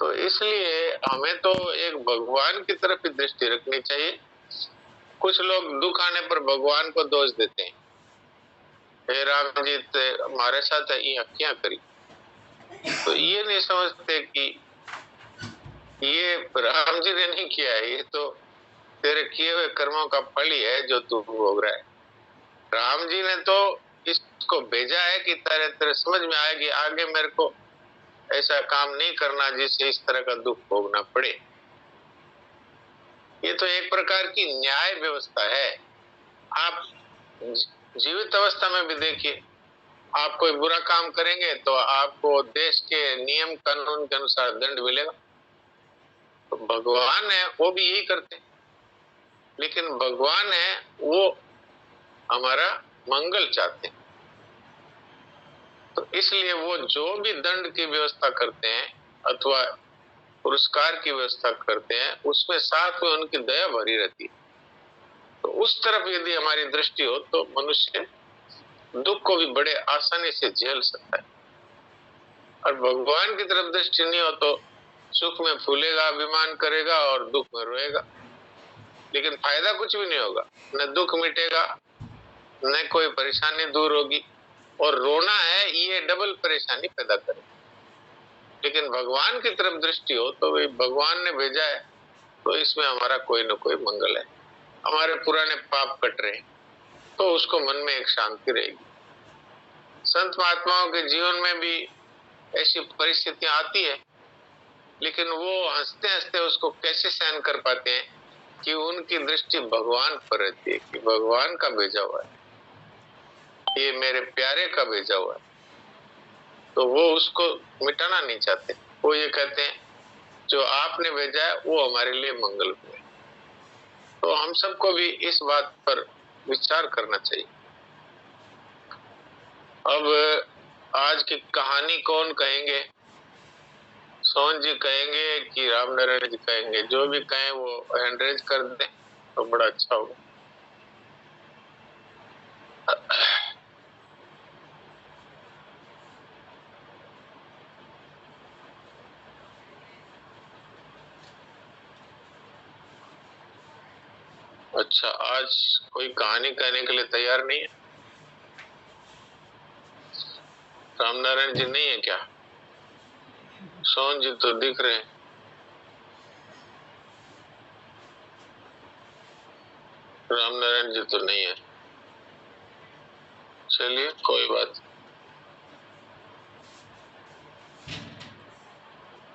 तो इसलिए हमें तो एक भगवान की तरफ ही दृष्टि रखनी चाहिए। कुछ लोग दुख आने पर भगवान को दोष देते हैं, हे राम जी हमारे साथ ये क्या करी। तो ये नहीं समझते कि ये राम जी ने नहीं किया है, ये तो तेरे किए हुए कर्मों का फल ही है जो तू भोग रहा है। राम जी ने तो इसको भेजा है कि तेरे तेरे समझ में आए कि आगे मेरे को ऐसा काम नहीं करना जिससे इस तरह का दुख भोगना पड़े। ये तो एक प्रकार की न्याय व्यवस्था है। आप जीवित अवस्था में भी देखिए, आप कोई बुरा काम करेंगे तो आपको देश के नियम कानून के अनुसार दंड मिलेगा। तो भगवान है वो भी यही करते हैं, लेकिन भगवान है वो हमारा मंगल चाहते हैं। तो इसलिए वो जो भी दंड की व्यवस्था करते हैं अथवा पुरस्कार की व्यवस्था करते हैं, उसमें साथ में उनकी दया भरी रहती है। तो उस तरफ यदि हमारी दृष्टि हो तो मनुष्य दुख को भी बड़े आसानी से झेल सकता है। और भगवान की तरफ दृष्टि नहीं हो तो सुख में फूलेगा, अभिमान करेगा और दुख में रोएगा, लेकिन फायदा कुछ भी नहीं होगा। न दुख मिटेगा, न कोई परेशानी दूर होगी, और रोना है ये डबल परेशानी पैदा करेगा। लेकिन भगवान की तरफ दृष्टि हो तो भाई भगवान ने भेजा है तो इसमें हमारा कोई न कोई मंगल है, हमारे पुराने पाप कट रहे, तो उसको मन में एक शांति रहेगी। संत महात्माओं के जीवन में भी ऐसी परिस्थितियां आती है, लेकिन वो हंसते हंसते उसको कैसे सहन कर पाते हैं कि उनकी दृष्टि भगवान पर रहती है कि भगवान का भेजा हुआ है, ये मेरे प्यारे का भेजा हुआ है। तो वो उसको मिटाना नहीं चाहते, वो ये कहते हैं जो आपने भेजा है वो हमारे लिए मंगल है। तो हम सबको भी इस बात पर विचार करना चाहिए। अब आज की कहानी कौन कहेंगे, सोहन जी कहेंगे कि राम नारायण जी कहेंगे? जो भी कहें वो हैंड रेज कर दें तो बड़ा अच्छा होगा। अच्छा, आज कोई कहानी कहने के लिए तैयार नहीं है? राम नारायण जी नहीं है क्या? सोहन जी तो दिख रहे हैं। राम नारायण जी तो नहीं है। चलिए कोई बात।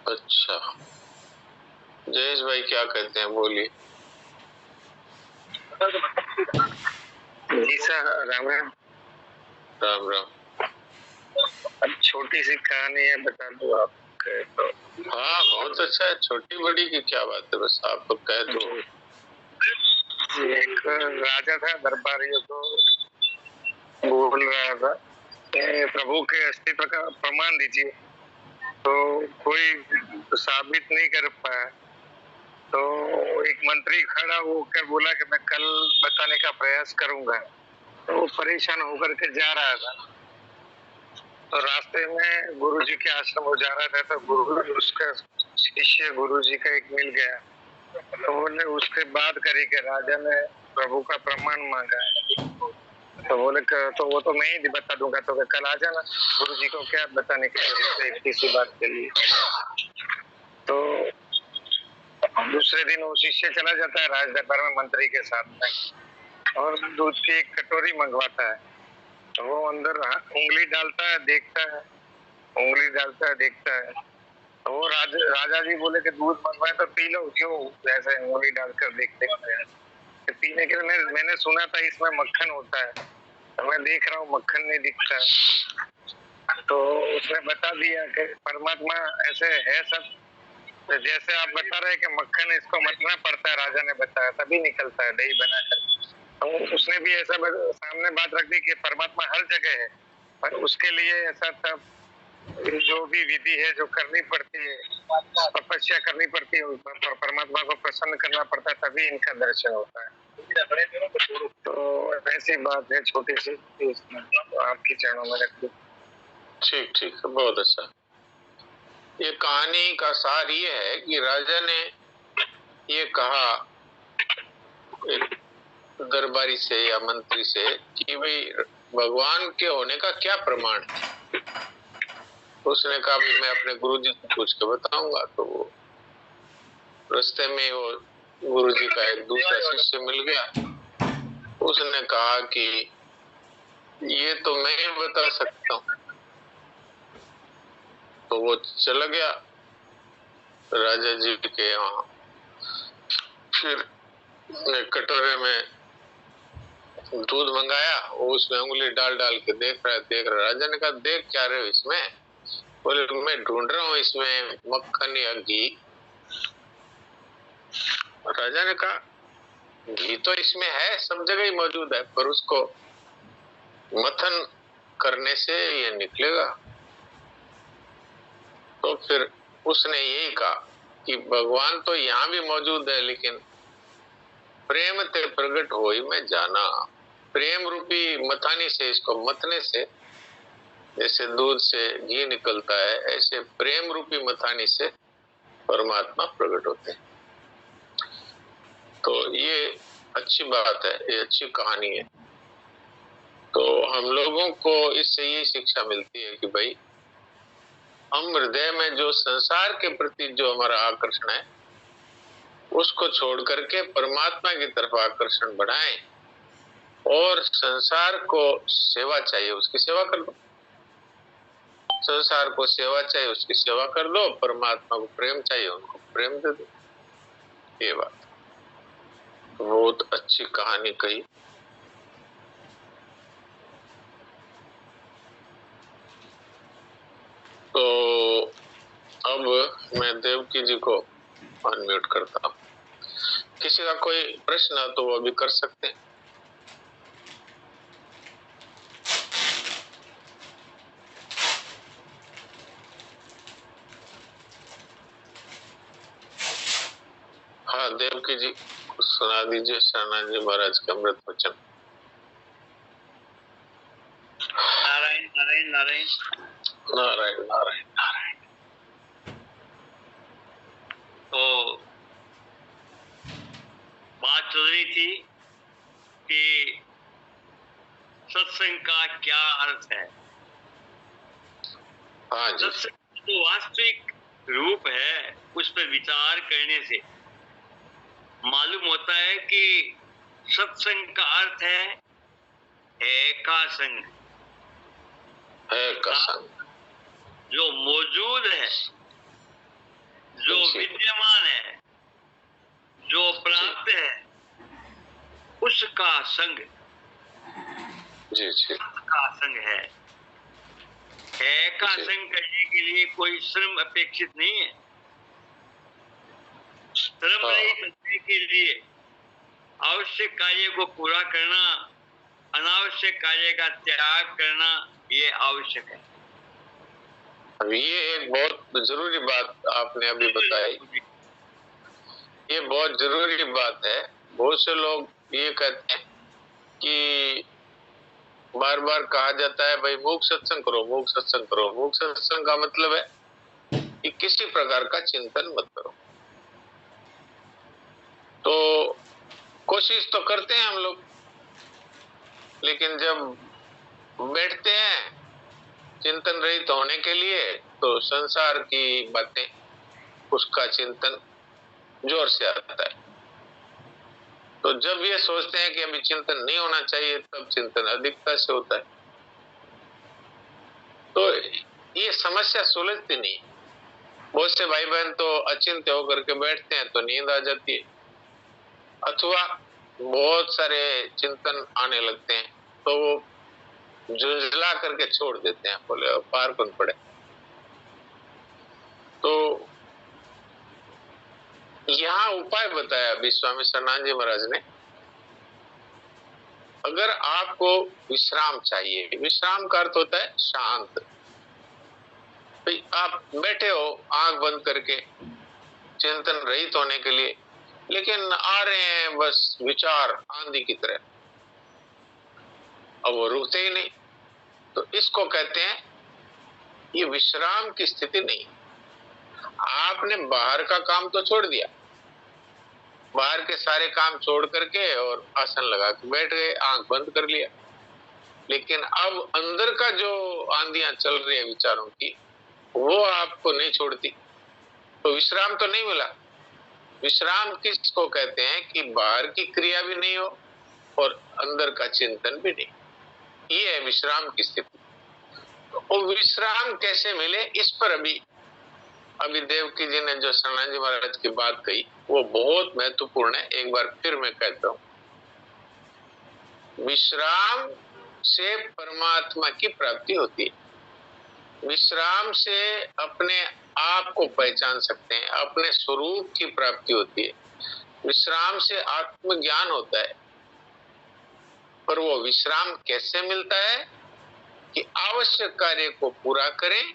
अच्छा, जयेश भाई क्या कहते हैं, बोलिए। जी सर, राम राम। राम राम। अब छोटी सी कहानी है, बता दो आप कहे तो। हाँ बहुत अच्छा है, छोटी बड़ी की क्या बात है, बस आप तो कह दो। एक राजा था, दरबारियों को बोल रहा था प्रभु के अस्तित्व का प्रमाण दीजिए, तो कोई साबित नहीं कर पाया। तो एक मंत्री खड़ा होकर बोला कि मैं कल बताने का प्रयास करूंगा। तो वो परेशान होकर के जा रहा था, तो रास्ते में गुरुजी के आश्रम हो जा रहा था, तो गुरु उसका शिष्य गुरुजी का एक मिल गया। तो बोले उसके बाद करी के राजा ने प्रभु का प्रमाण मांगा। तो बोले तो वो तो मैं ही बता दूंगा, तो कल आ जाना, गुरुजी को क्या बताने की जरूरत है इतनी सी बात के लिए। तो दूसरे दिन वो शिष्य चला जाता है राज दरबार में मंत्री के साथ में, और दूध की एक कटोरी मंगवाता है। तो वो अंदर उंगली डालता है, देखता है, उंगली डालता है, देखता है। तो वो राजा जी बोले कि दूध मंगवाए तो पी लो, क्यों ऐसे उंगली डालकर देखते हैं? पीने के लिए मैंने सुना था इसमें मक्खन होता है, तो मैं देख रहा हूँ मक्खन नहीं दिखता। तो उसने बता दिया कि परमात्मा ऐसे है सब, तो जैसे आप बता रहे कि मक्खन इसको मतना पड़ता है, राजा ने बताया, तभी निकलता है दही बनाकर। तो उसने भी ऐसा सामने बात रख दी कि परमात्मा हर जगह है, पर उसके लिए ऐसा सब जो भी विधि है जो करनी पड़ती है, तपस्या करनी पड़ती है, परमात्मा को प्रसन्न करना पड़ता है, तभी इनका दर्शन होता है। तो ऐसी बात है छोटी सी, आपके चरणों में रख दी। ठीक ठीक, बहुत अच्छा। ये कहानी का सार ये है कि राजा ने ये कहा एक दरबारी से या मंत्री से कि भाई भगवान के होने का क्या प्रमाण है। तो उसने कहा भाई मैं अपने गुरुजी से पूछ के बताऊंगा। तो वो रास्ते में वो गुरुजी का एक दूसरा शिष्य मिल गया। उसने कहा कि ये तो मैं ही बता सकता हूँ। तो वो चला गया राजा जी के वहां। फिर एक कटोरे में दूध मंगाया, वो उसमें उंगली डाल डाल के देख रहा। राजा ने कहा देख क्या रहे हो इसमें? बोले मैं ढूंढ रहा हूँ इसमें मक्खन या घी। राजा ने कहा घी तो इसमें है, सब जगह ही मौजूद है, पर उसको मथन करने से ये निकलेगा। तो फिर उसने यही कहा कि भगवान तो यहाँ भी मौजूद है, लेकिन प्रेम ते प्रकट हो ही मैं जाना। प्रेम रूपी मथानी से, इसको मतने से जैसे दूध से घी निकलता है, ऐसे प्रेम रूपी मथानी से परमात्मा प्रकट होते हैं। तो ये अच्छी बात है, ये अच्छी कहानी है। तो हम लोगों को इससे ये शिक्षा मिलती है कि भाई हम हृदय में जो संसार के प्रति जो हमारा आकर्षण है उसको छोड़ करके परमात्मा की तरफ आकर्षण बढ़ाएं, और संसार को सेवा चाहिए उसकी सेवा कर दो। संसार को सेवा चाहिए उसकी सेवा कर दो, परमात्मा को प्रेम चाहिए उनको प्रेम दे दो। ये बात बहुत अच्छी कहानी कही। तो अब मैं देवकी जी को अनम्यूट करता हूँ। किसी का कोई प्रश्न है तो वो भी कर सकते हैं। हाँ देवकी जी सुना दीजिए शरणानंद जी महाराज के अमृत वचन। नारायण नारायण नारायण नारायण नारायण नारायण। तो बात चल रही थी कि सत्संग का क्या अर्थ है। हाँ जी। सत्संग जो वास्तविक रूप है उस पर विचार करने से मालूम होता है कि सत्संग का अर्थ है एका संग, है संग जो मौजूद है, जो विद्यमान है, जो प्राप्त है, उसका संग जी जी का संग है। एका संग करने के लिए कोई श्रम अपेक्षित नहीं है। श्रम नहीं करने के लिए आवश्यक कार्य को पूरा करना, अनावश्यक कार्य का त्याग करना ये आवश्यक है। अब ये एक बहुत जरूरी बात आपने अभी बताई। ये बहुत जरूरी बात है। बहुत से लोग ये कहते हैं कि बार बार कहा जाता है भाई मूक सत्संग करो, मूक सत्संग करो। मूक सत्संग का मतलब है कि किसी प्रकार का चिंतन मत करो। तो कोशिश तो करते हैं हम लोग, लेकिन जब बैठते हैं चिंतन रहित होने के लिए तो संसार की बातें, उसका चिंतन जोर से आता है। तो जब ये सोचते हैं कि अभी चिंतन नहीं होना चाहिए, तब चिंतन अधिकता से होता है। तो ये समस्या सुलझती नहीं। बहुत से भाई बहन तो अचिंत्य होकर के बैठते हैं तो नींद आ जाती है, अथवा बहुत सारे चिंतन आने लगते हैं तो वो झुंझला करके छोड़ देते हैं, बोले पार कौन पड़े। तो यहाँ उपाय बताया अभी स्वामी शरणानंद जी महाराज ने। अगर आपको विश्राम चाहिए, विश्राम का अर्थ होता है शांत। भाई आप बैठे हो आंख बंद करके चिंतन रहित होने के लिए, लेकिन आ रहे हैं बस विचार आंधी की तरह, अब वो रुकते ही नहीं। तो इसको कहते हैं ये विश्राम की स्थिति नहीं। आपने बाहर का काम तो छोड़ दिया, बाहर के सारे काम छोड़ करके और आसन लगा के बैठ गए, आंख बंद कर लिया। लेकिन अब अंदर का जो आंधियां चल रही है विचारों की, वो आपको नहीं छोड़ती, तो विश्राम तो नहीं मिला। विश्राम किसको कहते हैं कि बाहर की क्रिया भी नहीं हो और अंदर का चिंतन भी नहीं, ये है विश्राम की स्थिति। तो वो विश्राम कैसे मिले, इस पर अभी देवकी जी ने जो सनातन जी महाराज की बात कही वो बहुत महत्वपूर्ण है। एक बार फिर मैं कहता हूं, विश्राम से परमात्मा की प्राप्ति होती है। विश्राम से अपने आप को पहचान सकते हैं, अपने स्वरूप की प्राप्ति होती है। विश्राम से आत्मज्ञान होता है। पर वो विश्राम कैसे मिलता है कि आवश्यक कार्य को पूरा करें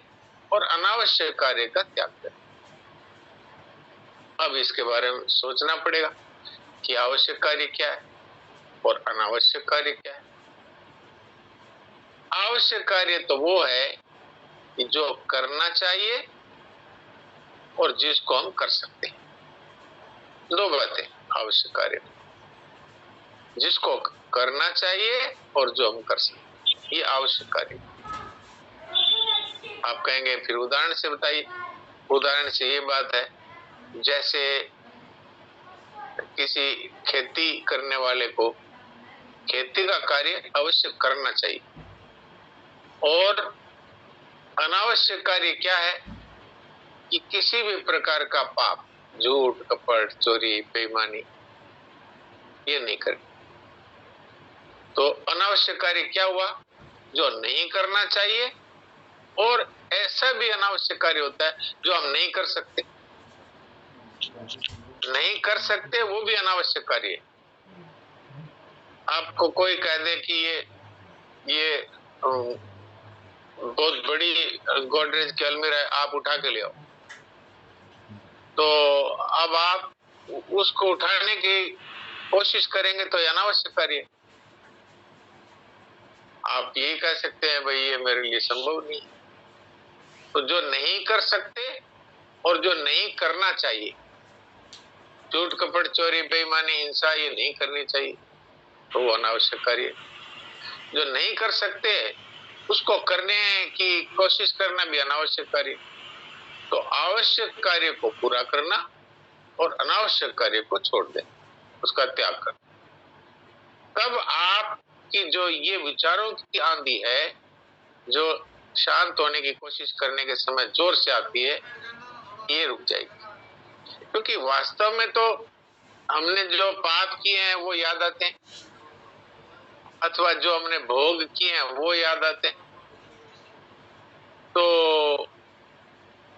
और अनावश्यक कार्य का त्याग करें। अब इसके बारे में सोचना पड़ेगा कि आवश्यक कार्य क्या है और अनावश्यक कार्य क्या है। आवश्यक कार्य तो वो है कि जो करना चाहिए और जिसको हम कर सकते हैं। दो बातें आवश्यक कार्य, जिसको करना चाहिए और जो हम कर सकते हैं, ये आवश्यक कार्य। आप कहेंगे फिर उदाहरण से बताइए। उदाहरण से ये बात है, जैसे किसी खेती करने वाले को खेती का कार्य अवश्य करना चाहिए और अनावश्यक कार्य क्या है कि किसी भी प्रकार का पाप, झूठ, कपट, चोरी, बेईमानी, ये नहीं करे। तो अनावश्यक कार्य क्या हुआ, जो नहीं करना चाहिए, और ऐसा भी अनावश्यक कार्य होता है जो हम नहीं कर सकते। नहीं कर सकते वो भी अनावश्यक कार्य है। आपको कोई कह दे कि ये बहुत बड़ी गोदरेज की अलमीरा है, आप उठा के ले आओ, तो अब आप उसको उठाने की कोशिश करेंगे तो अनावश्यक कार्य है। आप यही कह सकते हैं भाई ये मेरे लिए संभव नहीं। तो जो नहीं कर सकते और जो नहीं करना चाहिए, झूठ, कपट, चोरी, बेईमानी, हिंसा, ये नहीं करनी चाहिए, तो वो अनावश्यक कार्य। जो नहीं कर सकते उसको करने की कोशिश करना भी अनावश्यक कार्य। तो आवश्यक कार्य को पूरा करना और अनावश्यक कार्य को छोड़ देना, उसका त्याग करना। तब आपकी जो ये विचारों की आंधी है, जो शांत होने की कोशिश करने के समय जोर से आती है, ये रुक जाएगी। क्योंकि वास्तव में तो हमने जो पाप किए हैं वो याद आते हैं, अथवा जो हमने भोग किए हैं वो याद आते हैं। तो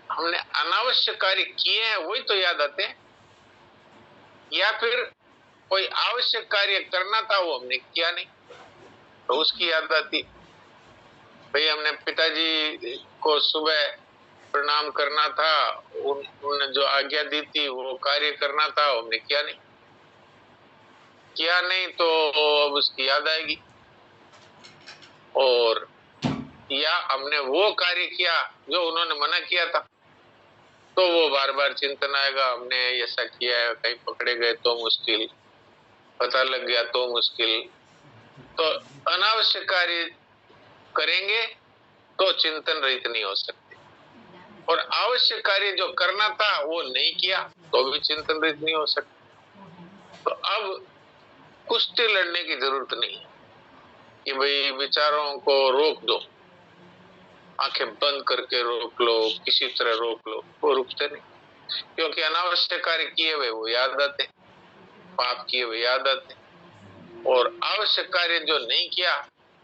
हमने अनावश्यक कार्य किए हैं वही तो याद आते हैं, या फिर कोई आवश्यक कार्य करना था वो हमने किया नहीं तो उसकी याद आती। भाई हमने पिताजी को सुबह प्रणाम करना था, उन्होंने जो आज्ञा दी थी वो कार्य करना था, हमने किया नहीं तो अब उसकी याद आएगी। और या हमने वो कार्य किया जो उन्होंने मना किया था, तो वो बार बार चिंतन आएगा, हमने ऐसा किया है, कहीं पकड़े गए तो मुश्किल, पता लग गया तो मुश्किल। तो अनावश्यक कार्य करेंगे तो चिंतन रहित नहीं हो सकते, और आवश्यक कार्य जो करना था वो नहीं किया तो भी चिंतन रहित नहीं हो सकते। तो अब कुश्ती लड़ने की जरूरत नहीं कि भाई विचारों को रोक दो, आंखें बंद करके रोक लो, किसी तरह रोक लो, वो रुकते नहीं। क्योंकि अनावश्यक कार्य किए हुए वो याद आते, पाप किए हुए याद आते, और आवश्यक कार्य जो नहीं किया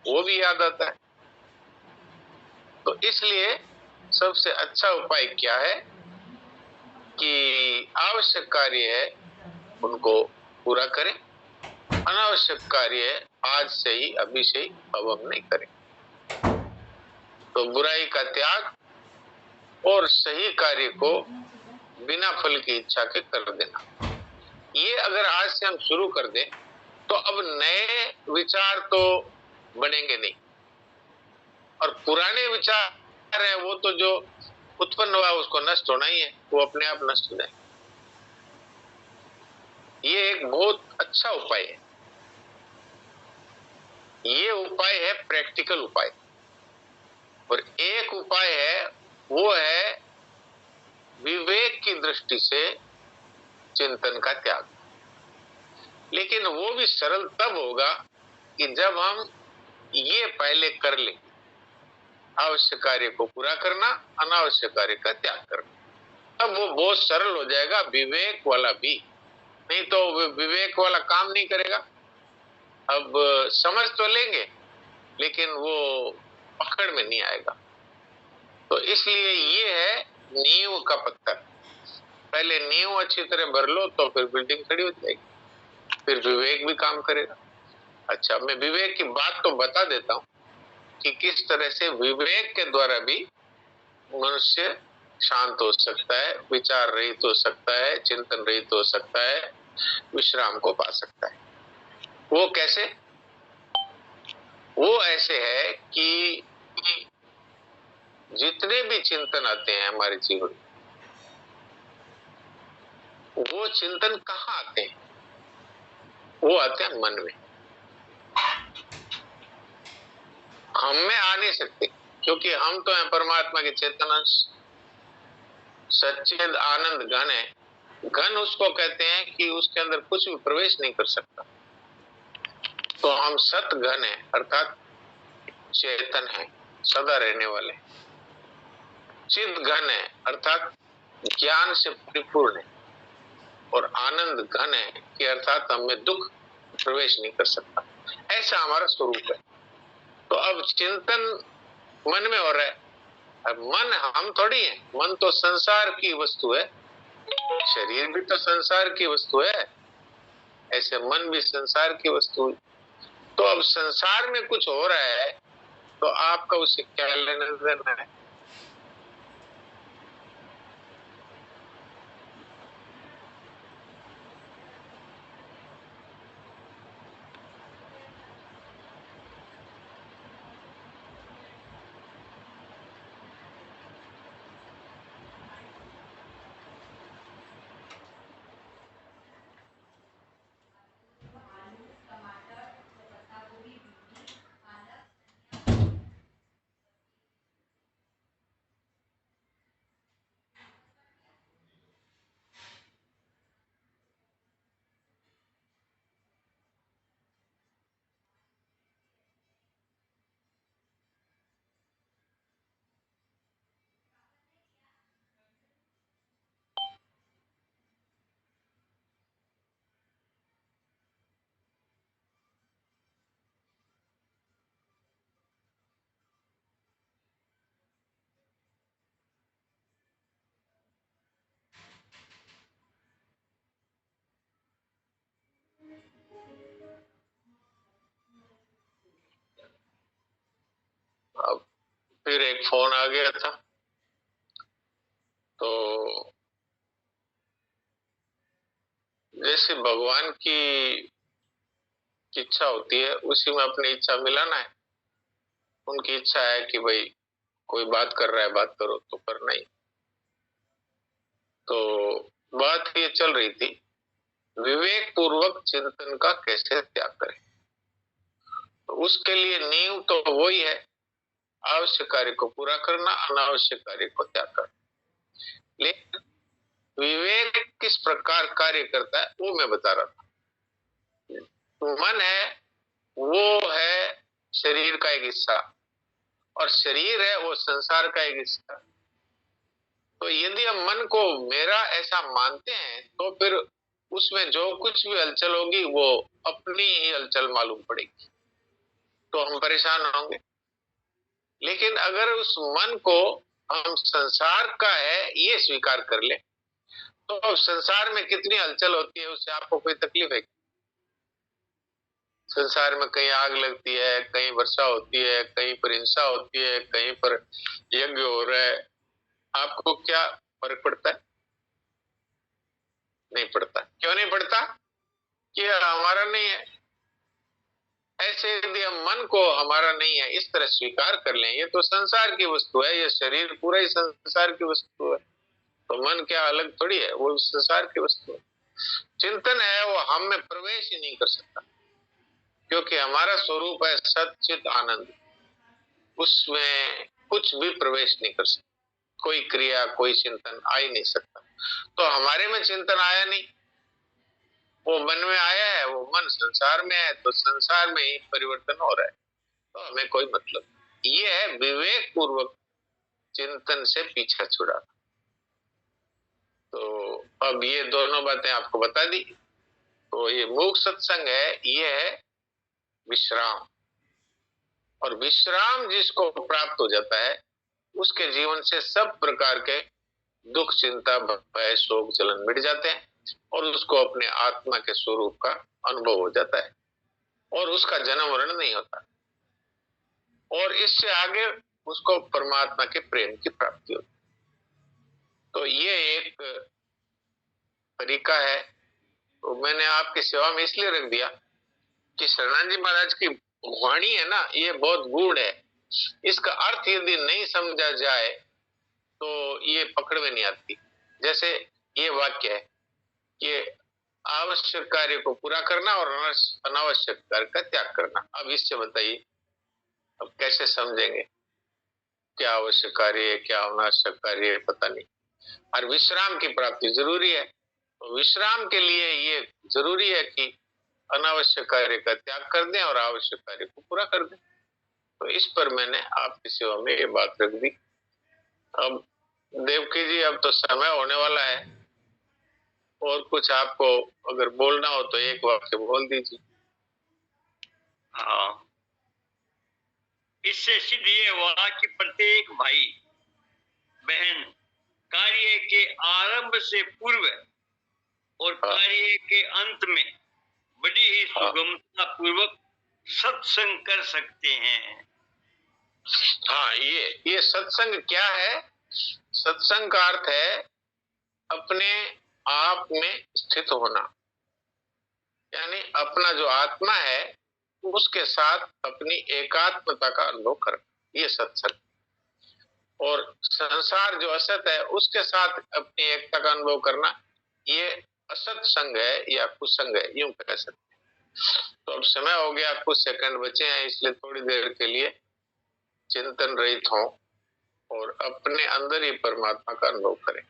वो भी याद आता है। तो इसलिए सबसे अच्छा उपाय क्या है कि आवश्यक कार्य है उनको पूरा करें, अनावश्यक कार्य है आज से ही, अभी से ही, अब हम नहीं करें। तो बुराई का त्याग और सही कार्य को बिना फल की इच्छा के कर देना, ये अगर आज से हम शुरू कर दें तो अब नए विचार तो बनेंगे नहीं, और पुराने विचार है वो तो जो उत्पन्न हुआ उसको नष्ट होना ही है, वो अपने आप नष्ट हो जाए। ये एक बहुत अच्छा उपाय है। ये उपाय है प्रैक्टिकल उपाय। और एक उपाय है, वो है विवेक की दृष्टि से चिंतन का त्याग। लेकिन वो भी सरल तब होगा कि जब हम ये पहले कर लें, आवश्यक कार्य को पूरा करना, अनावश्यक कार्य का त्याग करना। तब वो बहुत सरल हो जाएगा, विवेक वाला भी। नहीं तो विवेक वाला काम नहीं करेगा। अब समझ तो लेंगे लेकिन वो पकड़ में नहीं आएगा। तो इसलिए ये है नींव का पत्थर। पहले नींव अच्छी तरह भर लो तो फिर बिल्डिंग खड़ी हो जाएगी, फिर विवेक भी काम करेगा। अच्छा, मैं विवेक की बात तो बता देता हूं कि किस तरह से विवेक के द्वारा भी मनुष्य शांत हो सकता है, विचार रहित हो सकता है, चिंतन रहित हो सकता है, विश्राम को पा सकता है। वो कैसे? वो ऐसे है कि जितने भी चिंतन आते हैं हमारे जीवन में, वो चिंतन कहाँ आते हैं? वो आते हैं मन में। हम में आ नहीं सकते, क्योंकि हम तो हैं परमात्मा के चेतन अंश, सच्चिद आनंद घन है। घन उसको कहते हैं कि उसके अंदर कुछ भी प्रवेश नहीं कर सकता। तो हम सत घन है, अर्थात चेतन है, सदा रहने वाले। चिद घन है, अर्थात ज्ञान से परिपूर्ण है। और आनंद घन है कि अर्थात हमें दुख प्रवेश नहीं कर सकता। ऐसा हमारा स्वरूप है। तो अब चिंतन मन में हो रहा है। अब मन हम थोड़ी है, मन तो संसार की वस्तु है, शरीर भी तो संसार की वस्तु है, ऐसे मन भी संसार की वस्तु है। तो अब संसार में कुछ हो रहा है तो आपका उससे क्या लेना देना है? अब फिर एक फोन आ गया था, तो जैसे भगवान की इच्छा होती है उसी में अपनी इच्छा मिलाना है। उनकी इच्छा है कि भाई कोई बात कर रहा है, बात करो, तो करना ही। तो बात ये चल रही थी, विवेक पूर्वक चिंतन का कैसे त्याग करें। तो उसके लिए नींव तो वही है, आवश्यक कार्य को पूरा करना, अनावश्यक कार्य को त्याग करना। लेकिन विवेक किस प्रकार कार्य करता है वो मैं बता रहा था। मन है, वो है शरीर का एक हिस्सा, और शरीर है वो संसार का एक हिस्सा। तो यदि हम मन को मेरा ऐसा मानते हैं तो फिर उसमें जो कुछ भी हलचल होगी वो अपनी ही हलचल मालूम पड़ेगी, तो हम परेशान होंगे। लेकिन अगर उस मन को हम संसार का है ये स्वीकार कर ले, तो संसार में कितनी हलचल होती है उससे आपको कोई तकलीफ है? संसार में कहीं आग लगती है, कहीं वर्षा होती है, कहीं पर हिंसा होती है, कहीं पर यज्ञ हो रहा है, आपको क्या फर्क पड़ता है? नहीं पड़ता। क्यों नहीं पड़ता? कि हमारा नहीं है। ऐसे ऐसे यदि हम मन को हमारा नहीं है इस तरह स्वीकार कर लें, ये तो संसार की वस्तु है, ये शरीर पूरा ही संसार की वस्तु है, तो मन क्या अलग थोड़ी है, वो संसार की वस्तु है। चिंतन है वो हम में प्रवेश ही नहीं कर सकता, क्योंकि हमारा स्वरूप है सच्चित आनंद, उसमें कुछ भी प्रवेश नहीं कर सकता, कोई क्रिया कोई चिंतन आ ही नहीं सकता। तो हमारे में चिंतन आया नहीं, वो मन में आया है, वो मन संसार में है, तो संसार में ही परिवर्तन हो रहा है, तो हमें कोई मतलब। ये है विवेक पूर्वक चिंतन से पीछा छुड़ा। तो अब ये दोनों बातें आपको बता दी। तो ये मूक सत्संग है, ये है विश्राम, और विश्राम जिसको प्राप्त हो जाता है उसके जीवन से सब प्रकार के दुख चिंता भय शोक जलन मिट जाते हैं, और उसको अपने आत्मा के स्वरूप का अनुभव हो जाता है, और उसका जन्म मरण नहीं होता, और इससे आगे उसको परमात्मा के प्रेम की प्राप्ति होती। तो ये एक तरीका है। तो मैंने आपकी सेवा में इसलिए रख दिया कि शरणानंद जी महाराज की वाणी है ना, ये बहुत गूढ़ है, इसका अर्थ यदि नहीं समझा जाए तो ये पकड़ में नहीं आती। जैसे ये वाक्य है, ये आवश्यक कार्य को पूरा करना और अनावश्यक कार्य का त्याग करना। अब इससे बताइए, अब कैसे समझेंगे क्या आवश्यक कार्य है क्या अनावश्यक कार्य है, पता नहीं। और विश्राम की प्राप्ति जरूरी है, तो विश्राम के लिए ये जरूरी है कि अनावश्यक कार्य का त्याग कर दें और आवश्यक कार्य को पूरा कर दें। तो इस पर मैंने आपकी सेवा में ये बात रख दी। अब देवकी जी, अब तो समय होने वाला है, और कुछ आपको अगर बोलना हो तो एक वाक्य बोल दीजिए। हाँ, इससे सिद्ध ये हुआ कि प्रत्येक भाई बहन कार्य के आरंभ से पूर्व और कार्य के अंत में बड़ी ही सुगमता पूर्वक सत्संग कर सकते हैं। हाँ, ये सत्संग क्या है? सत्संग का अर्थ है अपने आप में स्थित होना, यानी अपना जो आत्मा है उसके साथ अपनी एकात्मता का अनुभव करना, ये सत्संग। और संसार जो असत है उसके साथ अपनी एकता का अनुभव करना, ये असत संग है या कुसंग है, यूं कह सकते हैं। तो अब समय हो गया, कुछ सेकंड बचे हैं, इसलिए थोड़ी देर के लिए चिंतन रहित हों और अपने अंदर ही परमात्मा का अनुभव करें।